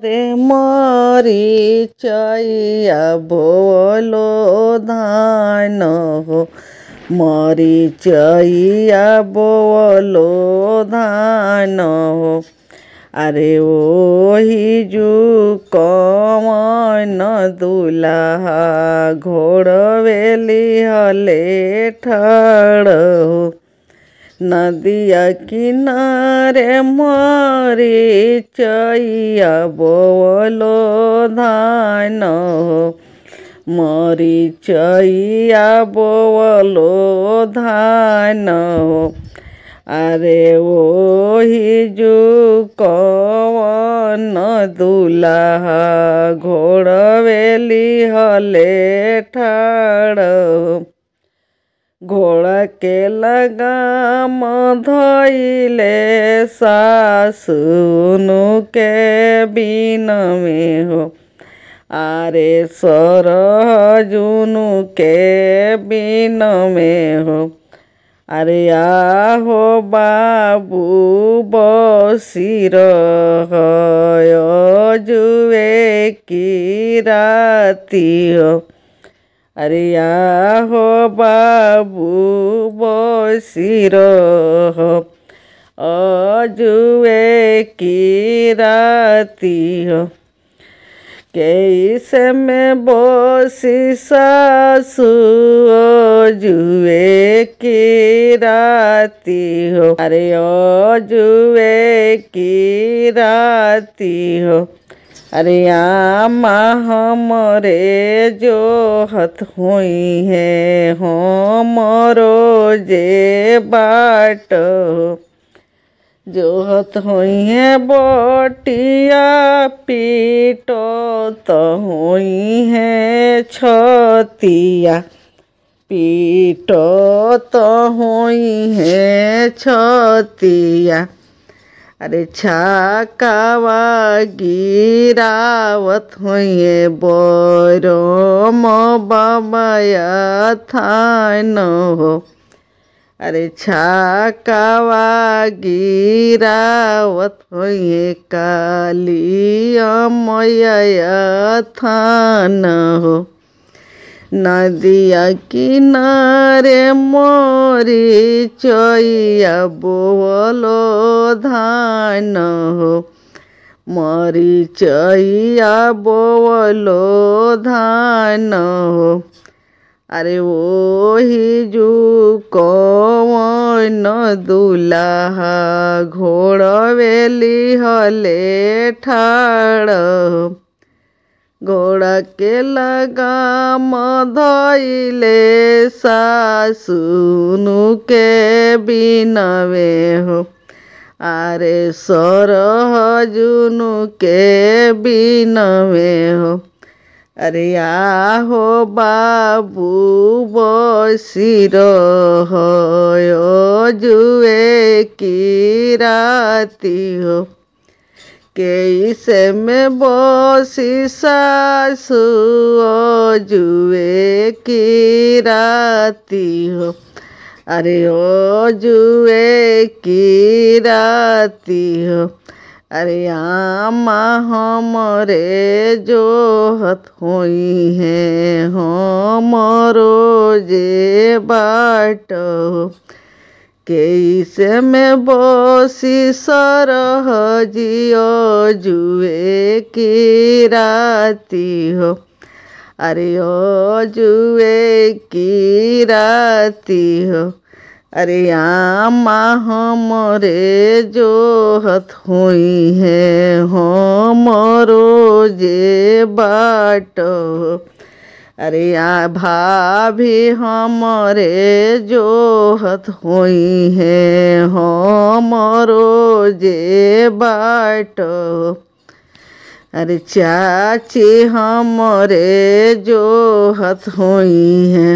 रे मरीचया बोलो धान हो, मरीचया बोलो धान हो। अरे ओही जू कवन दुल्हा घोड़वेली हले ठाड़ हो। नदिया किनारे मरीचया बोलो धान हो, मरीचया बोलो धान हो। अरे ओही जू कवन दुल्हा घोड़वेली हले ठाड़ हो। घोड़ा के लगाम धइले सासुनु के बिन में हो। अरे सरजुनु के बिन में हो। अरे आहो बाबू बसी रह जुए की राती हो। अरे आहो बाबू बसी रह जुए की राती हो। कैसे में बसी सासु जुए की राती हो। अरे जुए की राती हो। अरे आमा हमरे जो हथ हुई है हमरो जे बाट हो। जो हथ हुई है बटिया पीटो तो हुई है छतिया, पीटो तो हुई है छतिया। अरे छाकावा गिरावत हुए बोरम बाबाया थान हो। अरे छाकावा गिरावत हुए कालिया मैया थान हो। नदिया किनारे मरीचया बोलो धान हो, मरीचया बोलो धान हो। अरे ओही जू कवन दुल्हा घोड़वेली हले ठाड़ हो। घोड़ा के लगाम धइले सासुनु के बिन में हो। अरे सरजुनु के बिन में हो। अरे आहो बाबू बसी रह जुए की राती हो। कैसे में बसी सासु जुए की राती हो। अरे जुए की राती हो। अरे आमा हमरे जो हथ हुई है हमरो जे बाट हो। कैसे में बसी सरहजियो जुए की राती हो। अरे जुए की राती हो। अरे आमा हमरे जो हथ हुई है हमरो जे बाट हो। अरे भाभी हमरे जो हथ हुई है हमरो जे बाट हो। अरे चाची हमरे जो हथ हुई हैं